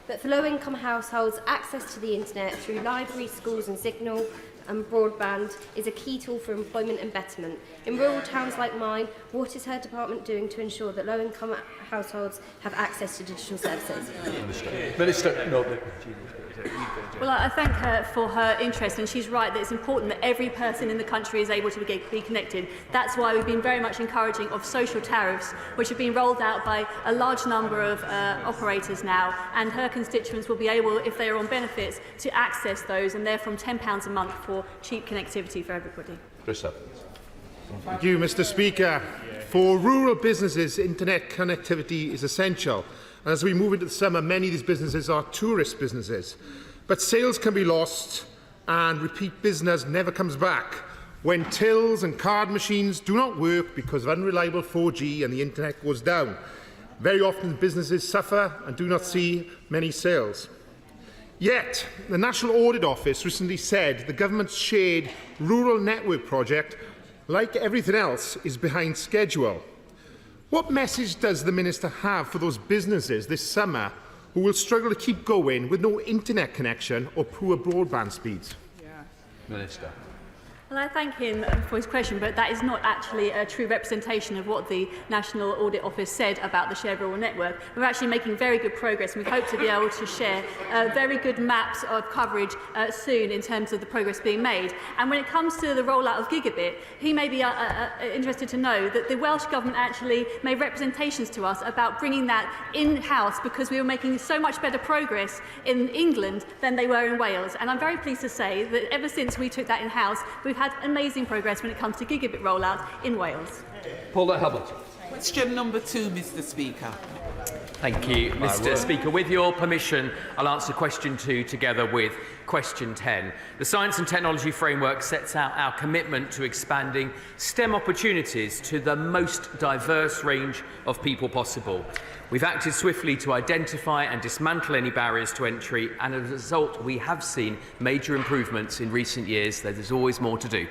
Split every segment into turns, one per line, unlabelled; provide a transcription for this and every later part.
But for low-income households, access to the internet through libraries, schools and signal and broadband is a key tool for employment and betterment. In rural towns like mine, what is her department doing to ensure that low-income households have access to digital services?
Minister. No,
well, I thank her for her interest, and she's right that it's important that every person in the country is able to be connected. That's why we've been very much encouraging of social tariffs, which have been rolled out by a large number of operators now, and her constituents will be able, if they are on benefits, to access those, and they're from £10 a month for cheap connectivity for everybody.
Thank you, Mr. Speaker. For rural businesses, internet connectivity is essential. And as we move into the summer, many of these businesses are tourist businesses. But sales can be lost and repeat business never comes back when tills and card machines do not work because of unreliable 4G and the internet goes down. Very often businesses suffer and do not see many sales. Yet, the National Audit Office recently said the government's shared rural network project, like everything else, is behind schedule. What message does the Minister have for those businesses this summer who will struggle to keep going with no internet connection or poor broadband speeds?
Minister.
Well, I thank him for his question, but that is not actually a true representation of what the National Audit Office said about the shared rural network. We're actually making very good progress, and we hope to be able to share very good maps of coverage soon in terms of the progress being made. And when it comes to the rollout of gigabit, he may be interested to know that the Welsh Government actually made representations to us about bringing that in-house because we were making so much better progress in England than they were in Wales. And I'm very pleased to say that ever since we took that in-house, we've had amazing progress when it comes to gigabit rollout in Wales.
Paula Hubbard.
Question number 2, Mr. Speaker.
Thank you, Mr. Speaker. With your permission, I'll answer question 2 together with question 10. The Science and Technology Framework sets out our commitment to expanding STEM opportunities to the most diverse range of people possible. We've acted swiftly to identify and dismantle any barriers to entry, and as a result, we have seen major improvements in recent years, though there's always more to do.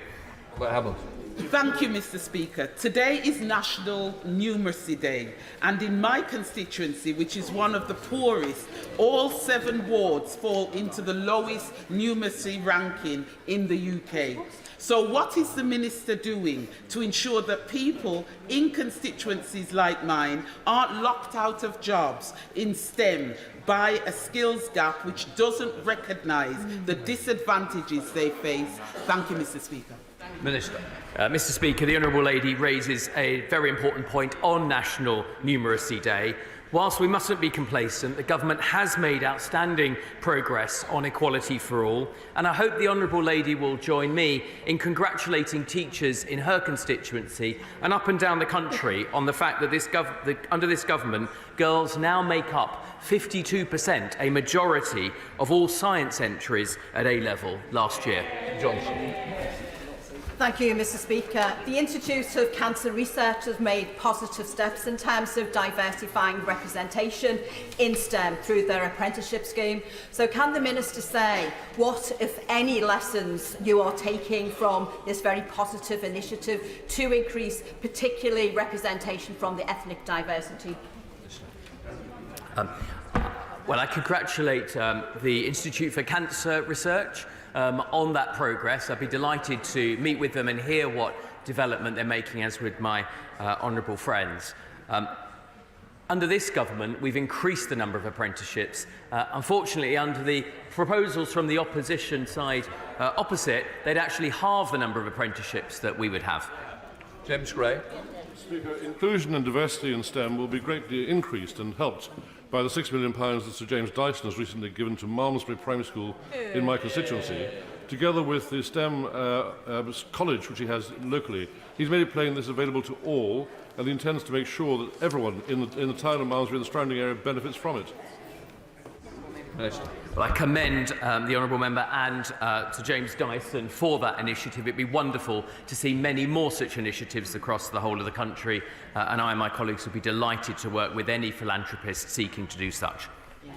Thank you, Mr. Speaker. Today is National Numeracy Day, and in my constituency, which is one of the poorest, all 7 wards fall into the lowest numeracy ranking in the UK. So what is the Minister doing to ensure that people in constituencies like mine aren't locked out of jobs in STEM by a skills gap which doesn't recognise the disadvantages they face? Thank you, Mr. Speaker.
Minister. Mr. Speaker, the Honourable Lady raises a very important point on National Numeracy Day. Whilst we mustn't be complacent, the Government has made outstanding progress on equality for all, and I hope the Honourable Lady will join me in congratulating teachers in her constituency and up and down the country on the fact that under this Government, girls now make up 52%, a majority of all science entries at A-level last year. Johnson.
Thank you, Mr. Speaker. The Institute of Cancer Research has made positive steps in terms of diversifying representation in STEM through their apprenticeship scheme. So can the Minister say what, if any, lessons you are taking from this very positive initiative to increase particularly representation from the ethnic diversity?
Well, I congratulate the Institute for Cancer Research on that progress. I'd be delighted to meet with them and hear what development they're making, as with my honourable friends. Under this Government, we've increased the number of apprenticeships. Unfortunately, under the proposals from the opposition side opposite, they'd actually halve the number of apprenticeships that we would have.
James Gray.
Speaker, inclusion and diversity in STEM will be greatly increased and helped by the £6 million that Sir James Dyson has recently given to Malmesbury Primary School in my constituency, together with the STEM college which he has locally. He's made it plain this is available to all, and he intends to make sure that everyone in the town of Malmesbury and the surrounding area benefits from it.
Well, I commend the Honourable Member and Sir James Dyson for that initiative. It'd be wonderful to see many more such initiatives across the whole of the country, and I and my colleagues would be delighted to work with any philanthropist seeking to do such.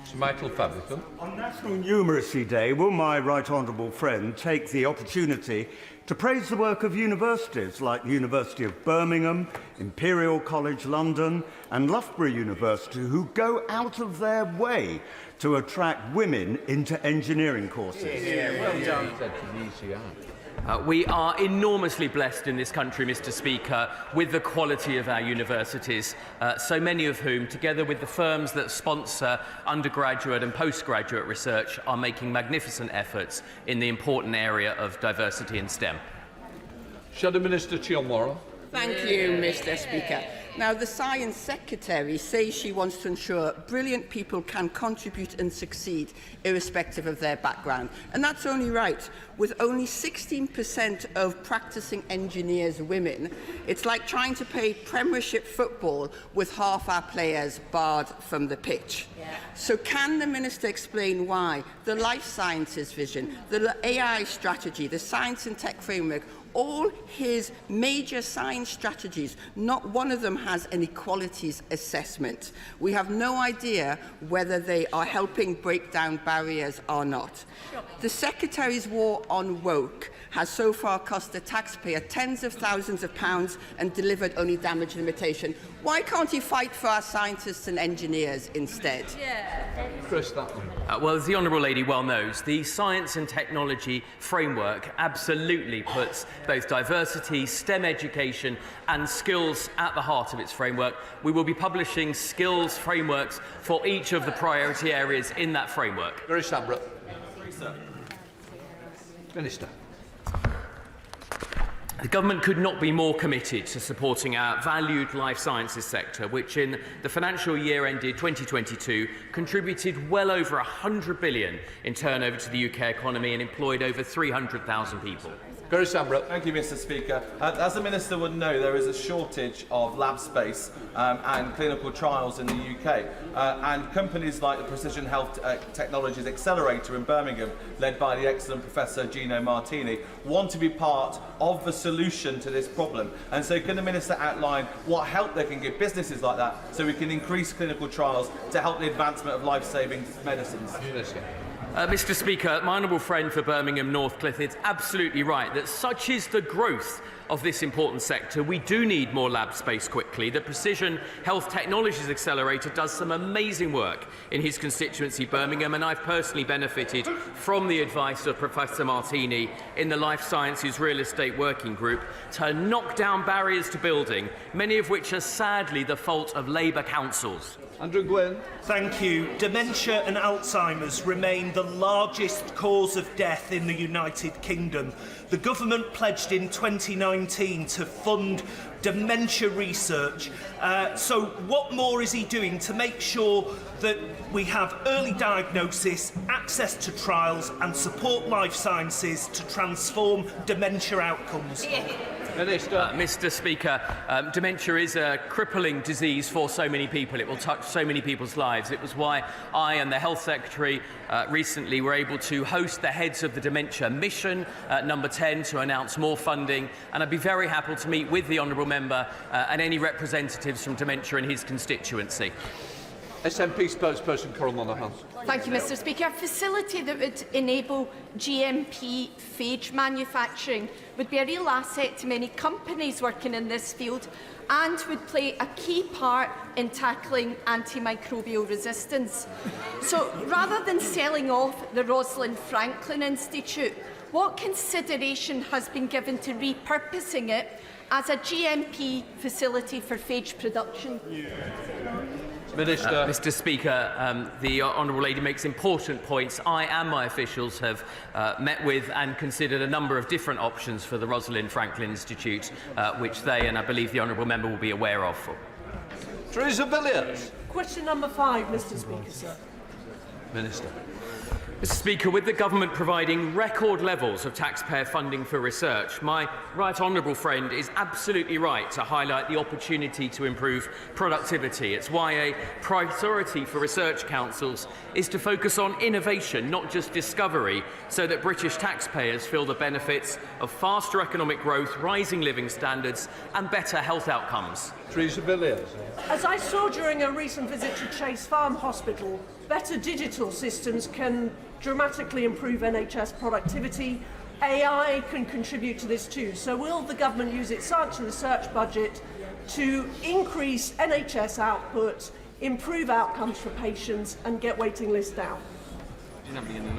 Sir Michael Fabricant.
On National Numeracy Day, will my right honourable friend take the opportunity to praise the work of universities like the University of Birmingham, Imperial College London and Loughborough University, who go out of their way to attract women into engineering courses?
Well done.
We are enormously blessed in this country, Mr. Speaker, with the quality of our universities, so many of whom, together with the firms that sponsor undergraduate and postgraduate research, are making magnificent efforts in the important area of diversity in STEM.
Shadow Minister Chiomoro.
Thank you, Mr. Speaker. Now, the Science Secretary says she wants to ensure brilliant people can contribute and succeed, irrespective of their background. And that's only right. With only 16% of practising engineers women, it's like trying to play Premiership football with half our players barred from the pitch. So can the Minister explain why the life sciences vision, the AI strategy, the science and tech framework, all his major science strategies, not one of them has an equalities assessment? We have no idea whether they are helping break down barriers or not. The Secretary's war on woke has so far cost the taxpayer tens of thousands of pounds and delivered only damage and limitation. Why can't he fight for our scientists and engineers instead?
Chris, that one.
Well, as the Honourable Lady well knows, the science and technology framework absolutely puts both diversity, STEM education and skills at the heart of its framework. We will be publishing skills frameworks for each of the priority areas in that framework.
Very Sambra. Minister.
The Government could not be more committed to supporting our valued life sciences sector, which in the financial year ended 2022 contributed well over £100 billion in turnover to the UK economy and employed over 300,000 people.
Thank you, Mr. Speaker. As the Minister would know, there is a shortage of lab space and clinical trials in the UK. And companies like the Precision Health Technologies Accelerator in Birmingham, led by the excellent Professor Gino Martini, want to be part of the solution to this problem. And so can the Minister outline what help they can give businesses like that so we can increase clinical trials to help the advancement of life-saving medicines?
Mr. Speaker, my honourable friend for Birmingham Northcliffe is absolutely right that such is the growth of this important sector. We do need more lab space quickly. The Precision Health Technologies Accelerator does some amazing work in his constituency, Birmingham, and I've personally benefited from the advice of Professor Martini in the Life Sciences Real Estate Working Group to knock down barriers to building, many of which are sadly the fault of Labour councils.
Andrew Gwynn.
Thank you. Dementia and Alzheimer's remain the largest cause of death in the United Kingdom. The government pledged in 2019 to fund dementia research. So what more is he doing to make sure that we have early diagnosis, access to trials and support life sciences to transform dementia outcomes?
Mr. Speaker, dementia is a crippling disease for so many people. It will touch so many people's lives. It was why I and the Health Secretary recently were able to host the heads of the Dementia Mission, number 10, to announce more funding. And I'd be very happy to meet with the Honourable Member and any representatives from dementia in his constituency.
SNP spokesperson Coral Monaghan.
Thank you, Mr. Speaker. A facility that would enable GMP phage manufacturing would be a real asset to many companies working in this field and would play a key part in tackling antimicrobial resistance. So rather than selling off the Rosalind Franklin Institute, what consideration has been given to repurposing it as a GMP facility for phage production?
Minister.
Mr. Speaker, the Honourable Lady makes important points. I and my officials have met with and considered a number of different options for the Rosalind Franklin Institute, which they and I believe the Honourable Member will be aware of.
Teresa Villiers.
Question number 5, Mr. Speaker, sir.
Minister.
Mr. Speaker, with the government providing record levels of taxpayer funding for research, my right honourable friend is absolutely right to highlight the opportunity to improve productivity. It's why a priority for research councils is to focus on innovation, not just discovery, so that British taxpayers feel the benefits of faster economic growth, rising living standards and better health outcomes.
Teresa Villiers.
As I saw during a recent visit to Chase Farm Hospital, better digital systems can dramatically improve NHS productivity. AI can contribute to this too. So will the government use its science and research budget to increase NHS output, improve outcomes for patients and get waiting lists down?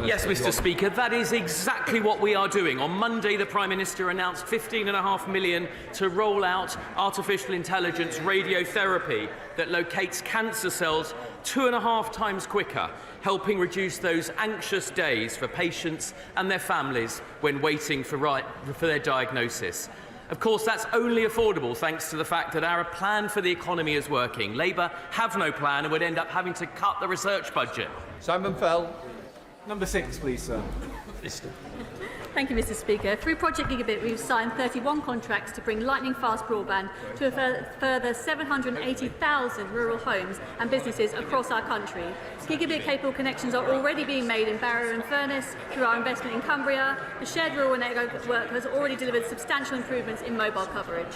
Yes, Mr. Speaker, that is exactly what we are doing. On Monday, the Prime Minister announced £15.5 million to roll out artificial intelligence radiotherapy that locates cancer cells 2.5 times quicker, helping reduce those anxious days for patients and their families when waiting for their diagnosis. Of course, that's only affordable thanks to the fact that our plan for the economy is working. Labour have no plan and would end up having to cut the research budget.
Simon Fell.
Number 6, please, sir.
Thank you, Mr. Speaker. Through Project Gigabit, we've signed 31 contracts to bring lightning-fast broadband to a further 780,000 rural homes and businesses across our country. Gigabit-capable connections are already being made in Barrow and Furness through our investment in Cumbria. The shared rural network has already delivered substantial improvements in mobile coverage.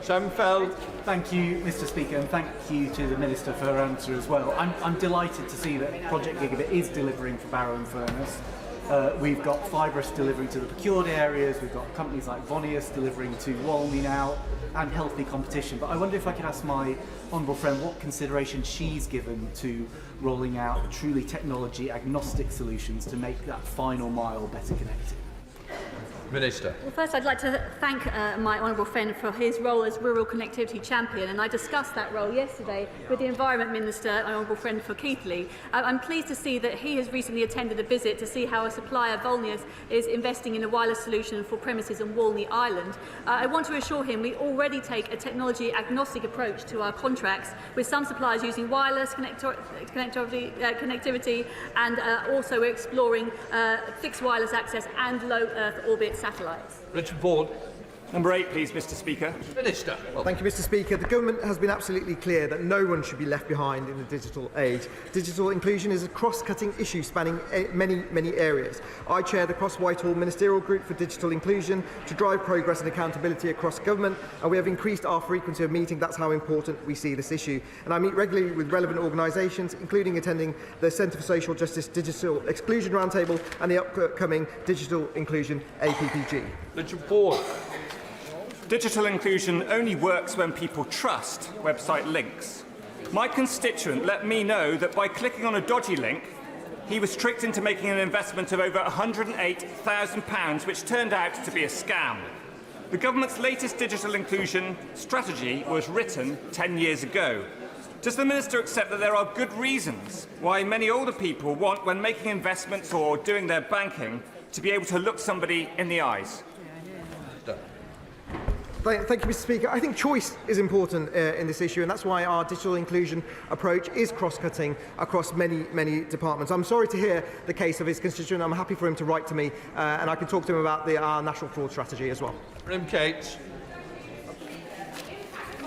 Simon Fell.
Thank you, Mr. Speaker, and thank you to the Minister for her answer as well. I'm delighted to see that Project Gigabit is delivering for Barrow and Furness. We've got Fibrous delivering to the procured areas, we've got companies like Vonius delivering to Walney now, and healthy competition. But I wonder if I could ask my honourable friend what consideration she's given to rolling out truly technology-agnostic solutions to make that final mile better connected.
Minister.
Well, first I'd like to thank my honourable friend for his role as Rural Connectivity Champion, and I discussed that role yesterday with the Environment Minister, my honourable friend for Keighley. I'm pleased to see that he has recently attended a visit to see how a supplier, Volnius, is investing in a wireless solution for premises on Walney Island. I want to assure him we already take a technology-agnostic approach to our contracts, with some suppliers using wireless connectivity, and also we're exploring fixed wireless access and low Earth orbit satellites.
Richard Bourne.
Number 8, please, Mr. Speaker.
Minister.
Thank you, Mr. Speaker. The government has been absolutely clear that no one should be left behind in the digital age. Digital inclusion is a cross-cutting issue spanning many areas. I chair the Cross-Whitehall Ministerial Group for Digital Inclusion to drive progress and accountability across government, and we have increased our frequency of meeting. That's how important we see this issue. And I meet regularly with relevant organisations, including attending the Centre for Social Justice Digital Exclusion Roundtable and the upcoming Digital Inclusion APPG.
Richard Bourne.
Digital inclusion only works when people trust website links. My constituent let me know that by clicking on a dodgy link, he was tricked into making an investment of over £108,000, which turned out to be a scam. The government's latest digital inclusion strategy was written 10 years ago. Does the Minister accept that there are good reasons why many older people want, when making investments or doing their banking, to be able to look somebody in the eyes?
Thank you, Mr. Speaker. I think choice is important in this issue, and that's why our digital inclusion approach is cross-cutting across many departments. I'm sorry to hear the case of his constituent. I'm happy for him to write to me, and I can talk to him about our national fraud strategy as well.
Grim Cates.
The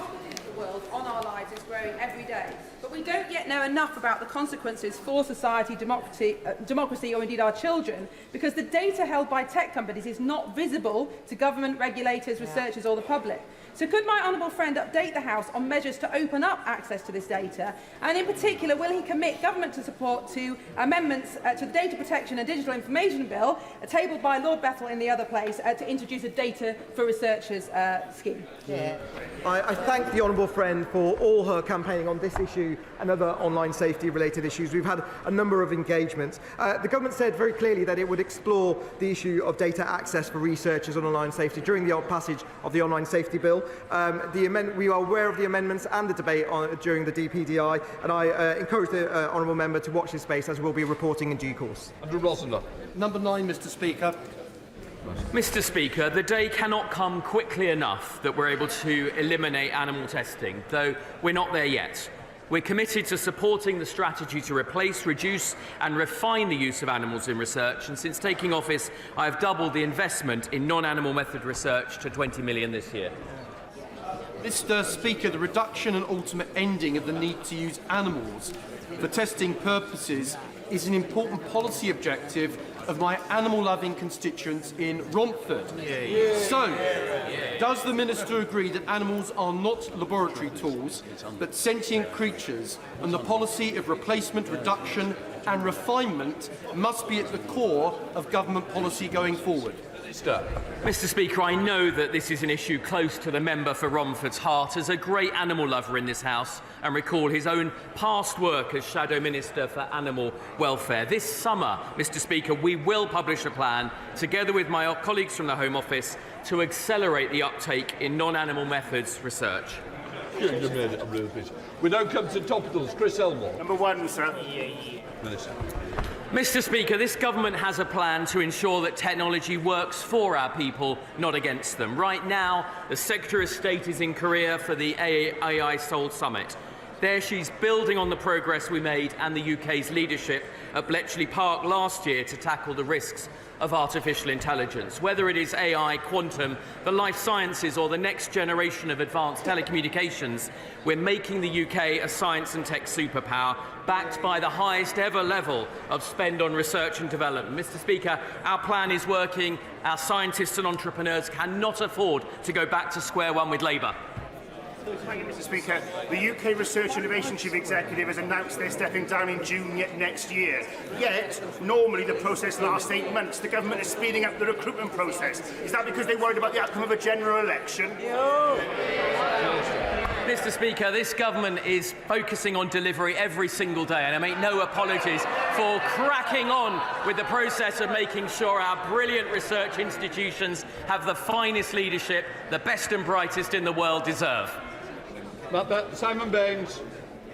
world on our lives is growing every day, but we don't yet know enough about the consequences for society, democracy, or indeed our children, because the data held by tech companies is not visible to government, regulators, researchers or the public. So could my honourable friend update the House on measures to open up access to this data? And in particular, will he commit government to support to amendments to the Data Protection and Digital Information Bill, tabled by Lord Bethell in the other place, to introduce a Data for Researchers scheme?
Yeah. I thank the honourable friend for all her campaigning on this issue and other online safety-related issues. We've had a number of engagements. The government said very clearly that it would explore the issue of data access for researchers on online safety during the passage of the Online Safety Bill. We are aware of the amendments and the debate during the DPDI, and I encourage the honourable member to watch this space, as we'll be reporting in due course.
Andrew Rosler.
Number 9, Mr. Speaker.
Mr. Speaker, the day cannot come quickly enough that we're able to eliminate animal testing, though we're not there yet. We're committed to supporting the strategy to replace, reduce and refine the use of animals in research, and since taking office I have doubled the investment in non-animal method research to 20 million this year.
Mr. Speaker, the reduction and ultimate ending of the need to use animals for testing purposes is an important policy objective of my animal-loving constituents in Romford. So, does the Minister agree that animals are not laboratory tools, but sentient creatures, and the policy of replacement, reduction and refinement must be at the core of government policy going forward?
Mr. Speaker, I know that this is an issue close to the member for Romford's heart as a great animal lover in this House, and recall his own past work as Shadow Minister for Animal Welfare. This summer, Mr. Speaker, we will publish a plan, together with my colleagues from the Home Office, to accelerate the uptake in non-animal methods research.
We now come to topicals. Chris Elmore.
Number 1, sir.
Minister.
Mr. Speaker, this government has a plan to ensure that technology works for our people, not against them. Right now, the Secretary of State is in Korea for the AI Seoul Summit. There she's building on the progress we made and the UK's leadership at Bletchley Park last year to tackle the risks of artificial intelligence. Whether it is AI, quantum, the life sciences or the next generation of advanced telecommunications, we're making the UK a science and tech superpower, backed by the highest ever level of spend on research and development. Mr. Speaker, our plan is working. Our scientists and entrepreneurs cannot afford to go back to square one with Labour.
Thank you, Mr. Speaker. The UK Research Innovation Chief Executive has announced they're stepping down in June next year. Yet, normally the process lasts 8 months. The government is speeding up the recruitment process. Is that because they're worried about the outcome of a general election?
Mr. Speaker, this government is focusing on delivery every single day, and I make no apologies for cracking on with the process of making sure our brilliant research institutions have the finest leadership the best and brightest in the world deserve.
Simon Baines.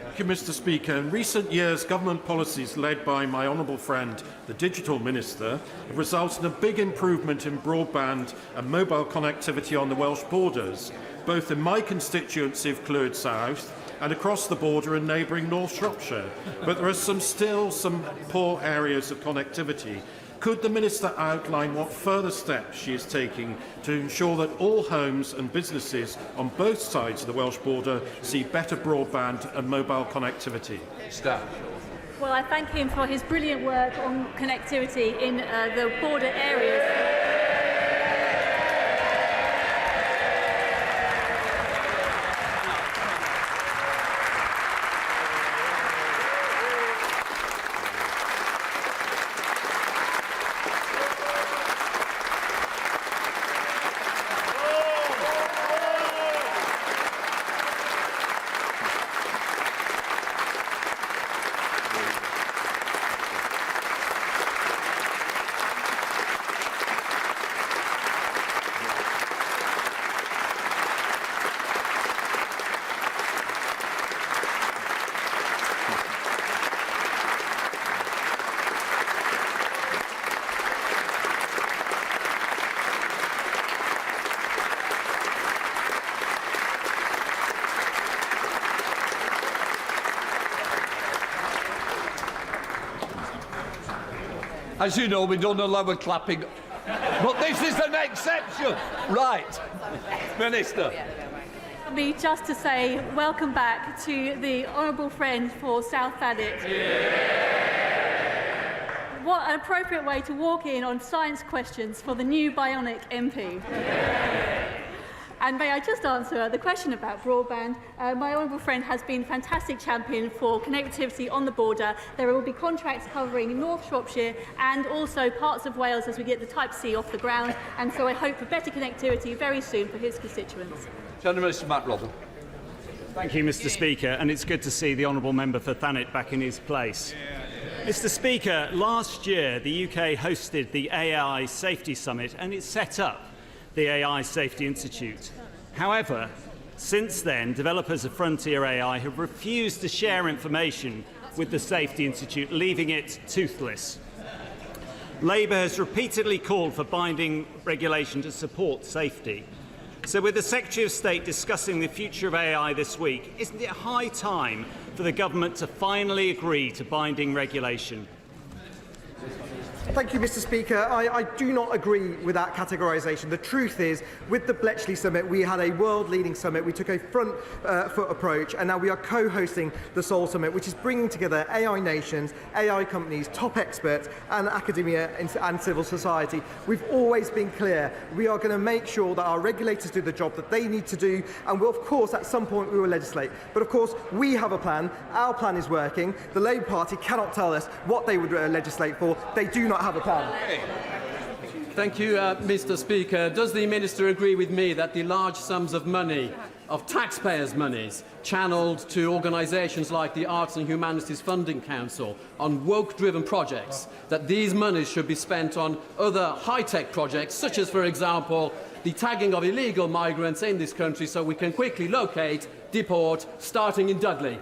Thank you, Mr. Speaker. In recent years, government policies led by my honourable friend, the Digital Minister, have resulted in a big improvement in broadband and mobile connectivity on the Welsh borders, both in my constituency of Clwyd South and across the border in neighbouring North Shropshire. But there are still some poor areas of connectivity. Could the Minister outline what further steps she is taking to ensure that all homes and businesses on both sides of the Welsh border see better broadband and mobile connectivity?
Well, I thank him for his brilliant work on connectivity in the border areas.
As you know, we don't allow a clapping, but this is an exception. Right, Minister.
Me just to say welcome back to the honourable friend for South Thanet. What an appropriate way to walk in on science questions for the new bionic MP. And may I just answer the question about broadband? My honourable friend has been a fantastic champion for connectivity on the border. There will be contracts covering North Shropshire and also parts of Wales as we get the Type C off the ground. And so I hope for better connectivity very soon for his constituents.
General Minister Matt Robin.
Thank you, Mr. Speaker, and it's good to see the honourable member for Thanet back in his place. Mr. Speaker, last year the UK hosted the AI Safety Summit and it set up the AI Safety Institute. However, since then, developers of Frontier AI have refused to share information with the Safety Institute, leaving it toothless. Labour has repeatedly called for binding regulation to support safety. So with the Secretary of State discussing the future of AI this week, isn't it high time for the government to finally agree to binding regulation?
Thank you, Mr. Speaker. I do not agree with that categorisation. The truth is, with the Bletchley Summit, we had a world-leading summit. We took a front-foot approach, and now we are co-hosting the Seoul Summit, which is bringing together AI nations, AI companies, top experts, and academia and civil society. We've always been clear. We are going to make sure that our regulators do the job that they need to do, and we'll, of course, at some point, we will legislate. But, of course, we have a plan. Our plan is working. The Labour Party cannot tell us what they would legislate for. They do not have a plan.
Thank you, Mr. Speaker. Does the Minister agree with me that the large sums of money, of taxpayers' monies, channelled to organisations like the Arts and Humanities Funding Council on woke-driven projects, that these monies should be spent on other high-tech projects, such as, for example, the tagging of illegal migrants in this country so we can quickly locate, deport, starting in Dudley?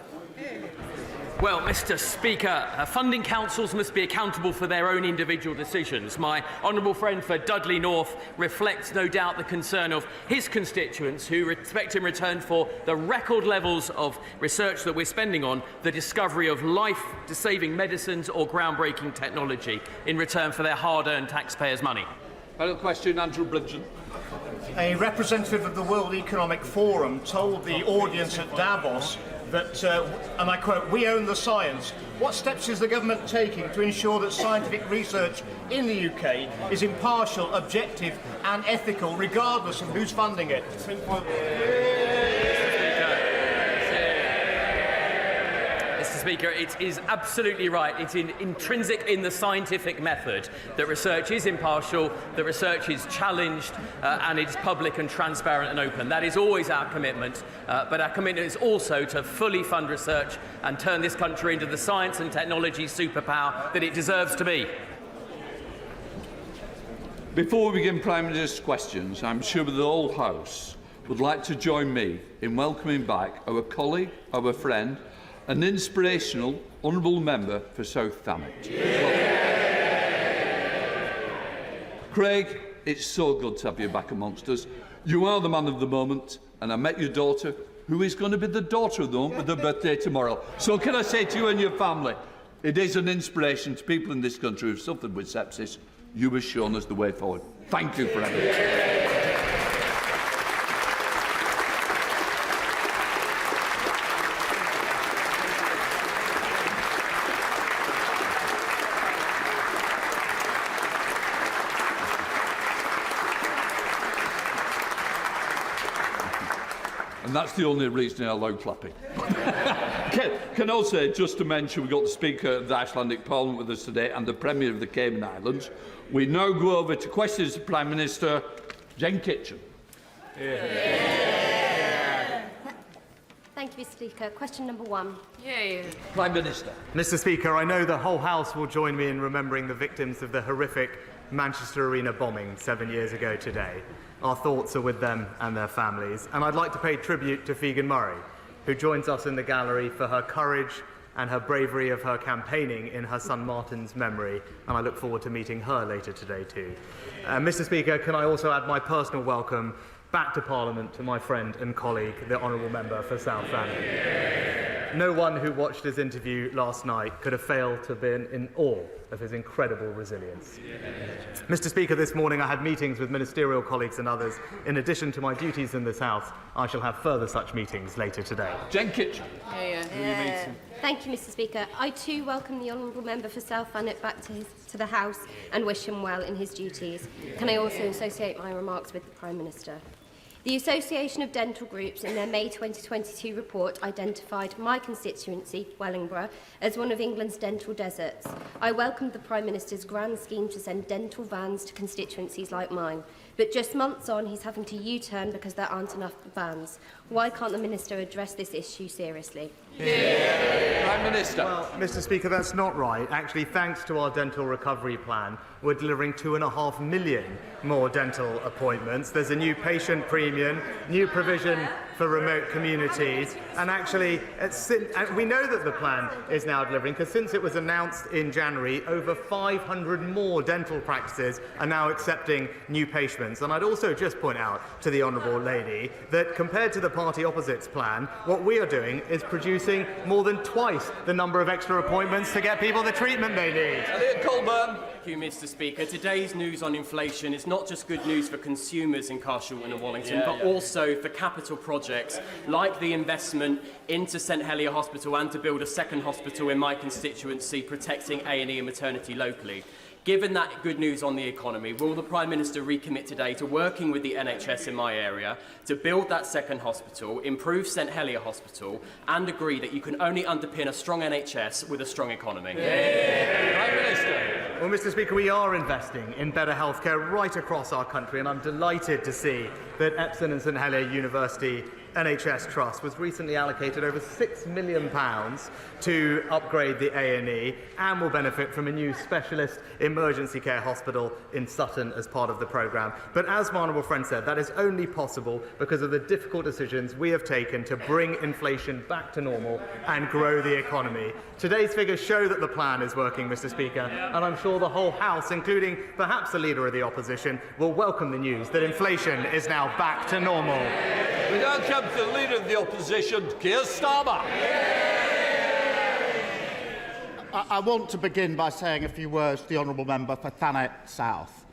Well, Mr. Speaker, funding councils must be accountable for their own individual decisions. My honourable friend for Dudley North reflects, no doubt, the concern of his constituents who expect in return for the record levels of research that we're spending on the discovery of life-saving medicines or groundbreaking technology in return for their hard-earned taxpayers' money.
Final question, Andrew Bridgen.
A representative of the World Economic Forum told the audience at Davos that, and I quote, "We own the science." What steps is the government taking to ensure that scientific research in the UK is impartial, objective and ethical, regardless of who's funding it?
Mr. Speaker, it is absolutely right. It's intrinsic in the scientific method that research is impartial, that research is challenged, and it's public and transparent and open. That is always our commitment, but our commitment is also to fully fund research and turn this country into the science and technology superpower that it deserves to be.
Before we begin Prime Minister's questions, I'm sure the whole House would like to join me in welcoming back our colleague, our friend, an inspirational honourable member for South Thanet. Craig, it's so good to have you back amongst us. You are the man of the moment, and I met your daughter, who is going to be the daughter of the moment with her birthday tomorrow. So can I say to you and your family, it is an inspiration to people in this country who've suffered with sepsis. You have shown us the way forward. Thank you for everything. And that's the only reason I allow clapping. Can I say, just to mention, we've got the Speaker of the Icelandic Parliament with us today and the Premier of the Cayman Islands. We now go over to questions to Prime Minister Jen Kitchen.
Thank you, Mr. Speaker. Question number 1.
Prime Minister.
Mr. Speaker, I know the whole House will join me in remembering the victims of the horrific Manchester Arena bombing 7 years ago today. Our thoughts are with them and their families. And I'd like to pay tribute to Figen Murray, who joins us in the gallery for her courage and her bravery of her campaigning in her son Martin's memory. And I look forward to meeting her later today too. Mr. Speaker, can I also add my personal welcome back to Parliament to my friend and colleague, the Honourable Member for South Thanet. No one who watched his interview last night could have failed to have been in awe of his incredible resilience. Mr. Speaker, this morning I had meetings with ministerial colleagues and others. In addition to my duties in this House, I shall have further such meetings later today.
Jen Kitchen.
Thank you, Mr. Speaker. I too welcome the Honourable Member for South Thanet back to the House and wish him well in his duties. Can I also associate my remarks with the Prime Minister? The Association of Dental Groups in their May 2022 report identified my constituency, Wellingborough, as one of England's dental deserts. I welcomed the Prime Minister's grand scheme to send dental vans to constituencies like mine. But just months on, he's having to U-turn because there aren't enough vans. Why can't the Minister address this issue seriously?
Prime Minister.
Well, Mr. Speaker, that's not right. Actually, thanks to our dental recovery plan, we're delivering 2.5 million more dental appointments. There's a new patient premium, new provision for remote communities. And actually, we know that the plan is now delivering, because since it was announced in January, over 500 more dental practices are now accepting new patients. And I'd also just point out to the Honourable Lady that compared to the party opposite's plan, what we are doing is producing more than twice the number of extra appointments to get people the treatment they need.
Elliot Colburn.
Thank you, Mr. Speaker. Today's news on inflation is not just good news for consumers in Carshalton and Wallington, but also for capital projects like the investment into St Helier Hospital and to build a second hospital in my constituency, protecting A&E and maternity locally. Given that good news on the economy, will the Prime Minister recommit today to working with the NHS in my area to build that second hospital, improve St Helier Hospital, and agree that you can only underpin a strong NHS with a strong economy?
Prime Minister. Well, Mr. Speaker, we are investing in better healthcare right across our country, and I'm delighted to see that Epsom and St Helier University NHS Trust was recently allocated over £6 million to upgrade the A&E and will benefit from a new specialist emergency care hospital in Sutton as part of the programme. But as my honourable friend said, that is only possible because of the difficult decisions we have taken to bring inflation back to normal and grow the economy. Today's figures show that the plan is working, Mr. Speaker, and I'm sure the whole House, including perhaps the Leader of the Opposition, will welcome the news that inflation is now back to normal.
We now come to the Leader of the Opposition, Keir Starmer.
I want to begin by saying a few words to the Honourable Member for Thanet South.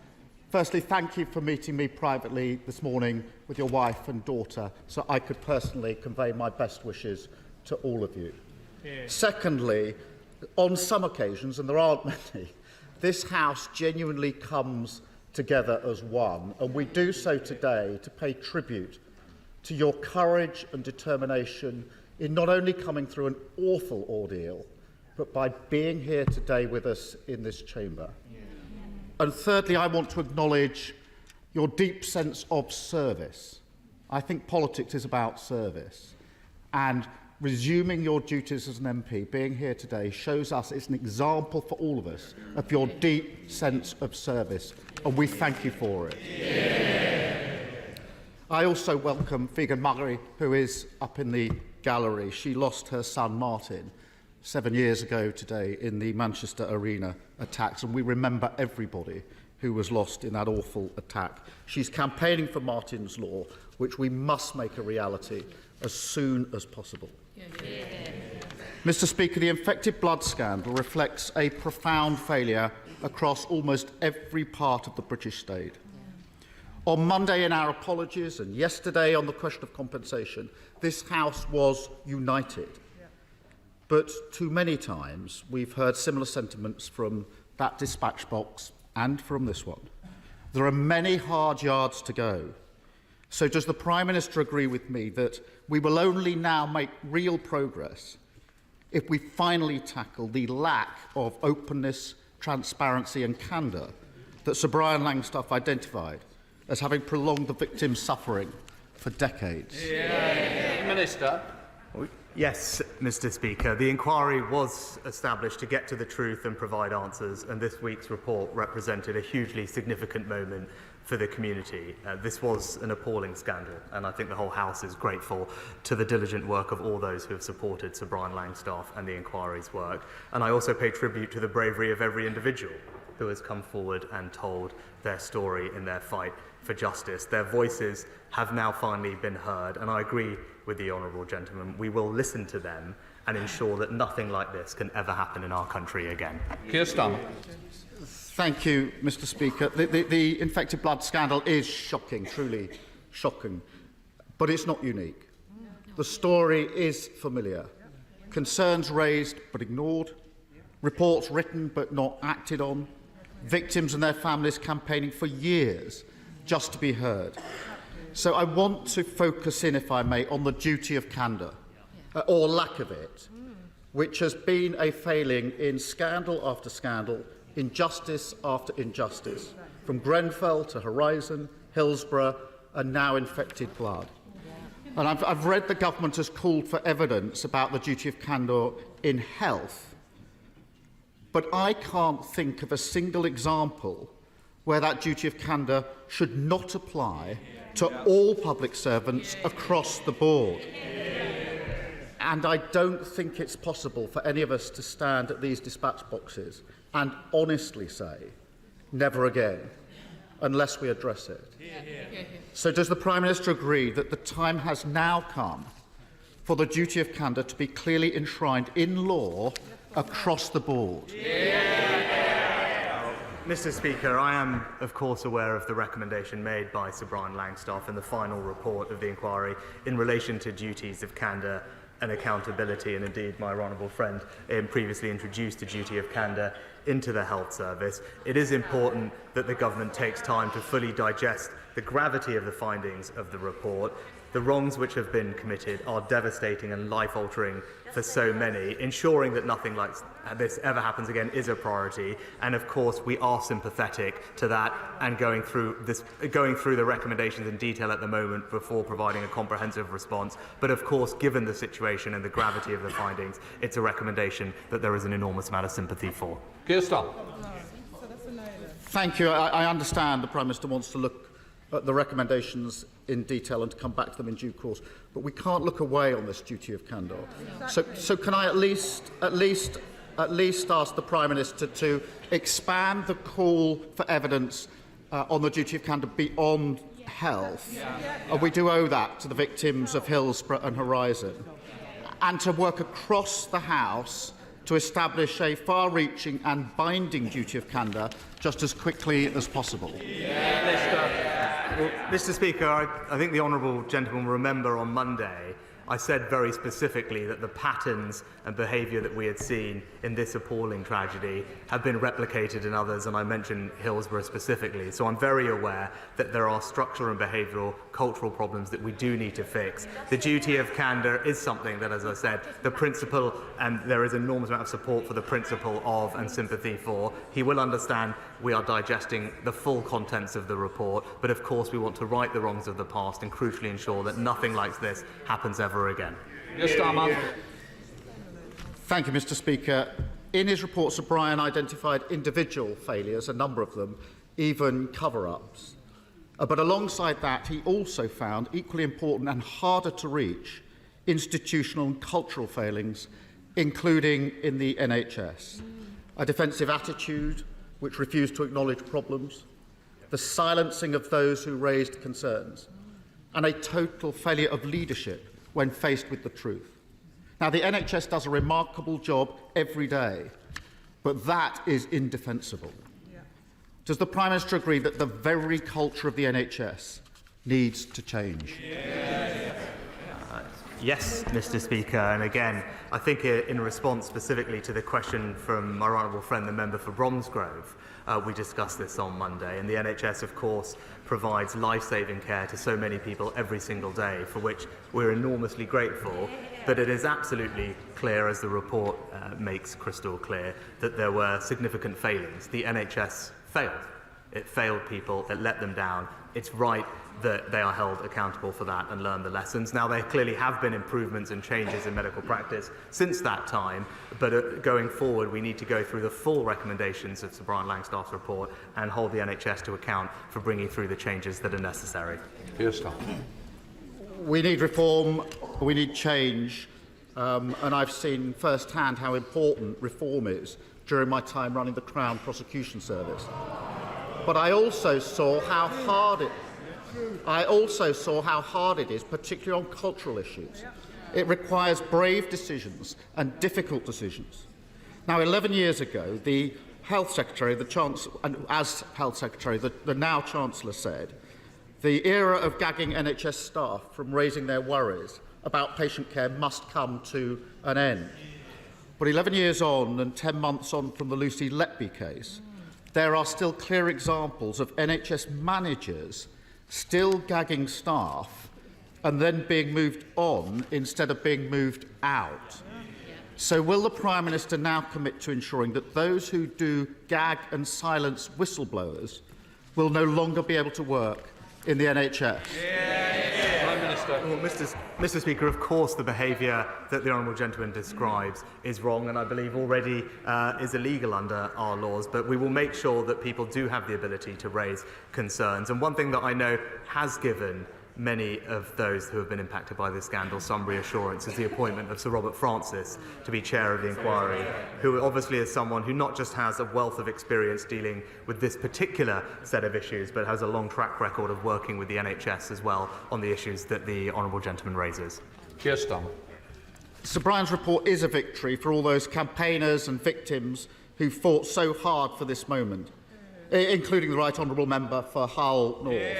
Firstly, thank you for meeting me privately this morning with your wife and daughter so I could personally convey my best wishes to all of you. Yeah. Secondly, on some occasions, and there aren't many, this House genuinely comes together as one, and we do so today to pay tribute to your courage and determination in not only coming through an awful ordeal, but by being here today with us in this chamber. Yeah. And thirdly, I want to acknowledge your deep sense of service. I think politics is about service. And resuming your duties as an MP, being here today, shows us it's an example for all of us of your deep sense of service. And we thank you for it. Yeah. I also welcome Figen Murray, who is up in the gallery. She lost her son, Martin, 7 years ago today in the Manchester Arena attacks, and we remember everybody who was lost in that awful attack. She's campaigning for Martin's Law, which we must make a reality as soon as possible. Yeah. Mr. Speaker, the infected blood scandal reflects a profound failure across almost every part of the British state. On Monday in our apologies and yesterday on the question of compensation, this House was united. But too many times we've heard similar sentiments from that dispatch box and from this one. There are many hard yards to go. So does the Prime Minister agree with me that we will only now make real progress if we finally tackle the lack of openness, transparency and candour that Sir Brian Langstaff identified as having prolonged the victim's suffering for decades?
Yeah. Minister.
Yes, Mr. Speaker. The inquiry was established to get to the truth and provide answers, and this week's report represented a hugely significant moment for the community. This was an appalling scandal, and I think the whole House is grateful to the diligent work of all those who have supported Sir Brian Langstaff and the inquiry's work. And I also pay tribute to the bravery of every individual who has come forward and told their story in their fight for justice. Their voices have now finally been heard, and I agree with the honourable gentleman. We will listen to them and ensure that nothing like this can ever happen in our country again.
Keir Starmer.
Thank you, Mr. Speaker. The infected blood scandal is shocking, truly shocking, but it's not unique. The story is familiar. Concerns raised but ignored, reports written but not acted on, victims and their families campaigning for years just to be heard. So I want to focus in, if I may, on the duty of candour, or lack of it, which has been a failing in scandal after scandal, injustice after injustice, from Grenfell to Horizon, Hillsborough, and now infected blood. And I've read the government has called for evidence about the duty of candour in health, but I can't think of a single example where that duty of candour should not apply to all public servants across the board. And I don't think it's possible for any of us to stand at these dispatch boxes and honestly say, never again, unless we address it. So does the Prime Minister agree that the time has now come for the duty of candour to be clearly enshrined in law across the board?
Mr. Speaker, I am, of course, aware of the recommendation made by Sir Brian Langstaff in the final report of the inquiry in relation to duties of candour and accountability, and indeed my honourable friend previously introduced the duty of candour into the health service. It is important that the government takes time to fully digest the gravity of the findings of the report. The wrongs which have been committed are devastating and life-altering for so many. Ensuring that nothing like this ever happens again is a priority, and of course we are sympathetic to that and going through the recommendations in detail at the moment before providing a comprehensive response. But of course, given the situation and the gravity of the findings, it's a recommendation that there is an enormous amount of sympathy for.
Thank you. I understand the Prime Minister wants to look at the recommendations in detail and to come back to them in due course. But we can't look away on this duty of candour. So can I at least ask the Prime Minister to expand the call for evidence on the duty of candour beyond health? We do owe that to the victims of Hillsborough and Horizon. And to work across the House to establish a far-reaching and binding duty of candour just as quickly as possible.
Well, Mr. Speaker, I think the honourable gentleman will remember on Monday I said very specifically that the patterns and behaviour that we had seen in this appalling tragedy have been replicated in others, and I mentioned Hillsborough specifically. So I'm very aware that there are structural and behavioural cultural problems that we do need to fix. The duty of candour is something that, as I said, the principle, and there is an enormous amount of support for the principle of and sympathy for. He will understand we are digesting the full contents of the report, but of course we want to right the wrongs of the past and crucially ensure that nothing like this happens ever again.
Thank you, Mr. Speaker. In his report, Sir Brian identified individual failures, a number of them, even cover-ups. But alongside that, he also found equally important and harder to reach institutional and cultural failings, including in the NHS. A defensive attitude which refused to acknowledge problems, the silencing of those who raised concerns, and a total failure of leadership when faced with the truth. Now, the NHS does a remarkable job every day, but that is indefensible. Does the Prime Minister agree that the very culture of the NHS needs to change?
Yes, Mr. Speaker, and again, I think in response specifically to the question from my honourable friend, the member for Bromsgrove, we discussed this on Monday, and the NHS, of course, provides life-saving care to so many people every single day, for which we're enormously grateful. But it is absolutely clear, as the report makes crystal clear, that there were significant failings. The NHS failed. It failed people, it let them down. It's right that they are held accountable for that and learn the lessons. Now, there clearly have been improvements and changes in medical practice since that time, but going forward, we need to go through the full recommendations of Sir Brian Langstaff's report and hold the NHS to account for bringing through the changes that are necessary.
We need reform, we need change, and I've seen firsthand how important reform is during my time running the Crown Prosecution Service. But I also saw how hard it is, particularly on cultural issues. It requires brave decisions and difficult decisions. Now, 11 years ago, the Health Secretary, as Health Secretary, the now Chancellor said, the era of gagging NHS staff from raising their worries about patient care must come to an end. But 11 years on and 10 months on from the Lucy Letby case, there are still clear examples of NHS managers still gagging staff and then being moved on instead of being moved out. So will the Prime Minister now commit to ensuring that those who do gag and silence whistleblowers will no longer be able to work in the NHS?
Minister.
Well, Mr. Speaker, of course the behaviour that the honourable gentleman describes is wrong and I believe already is illegal under our laws, but we will make sure that people do have the ability to raise concerns. And one thing that I know has given many of those who have been impacted by this scandal some reassurance is the appointment of Sir Robert Francis to be chair of the inquiry, who obviously is someone who not just has a wealth of experience dealing with this particular set of issues, but has a long track record of working with the NHS as well on the issues that the honourable gentleman raises.
Keir Starmer.
Sir Brian's report is a victory for all those campaigners and victims who fought so hard for this moment, including the Right Honourable Member for Hull North.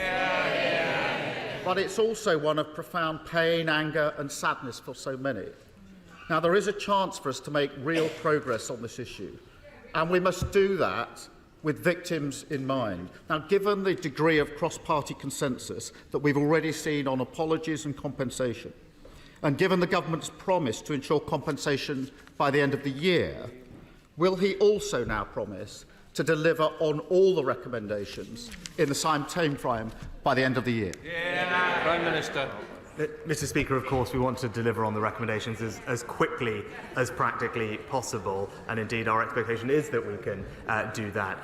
But it's also one of profound pain, anger and sadness for so many. Now, there is a chance for us to make real progress on this issue, and we must do that with victims in mind. Now, given the degree of cross-party consensus that we've already seen on apologies and compensation, and given the government's promise to ensure compensation by the end of the year, will he also now promise to deliver on all the recommendations in the same timeframe by the end of the year?
Prime Minister.
Mr. Speaker, of course, we want to deliver on the recommendations as quickly as practically possible, and indeed our expectation is that we can do that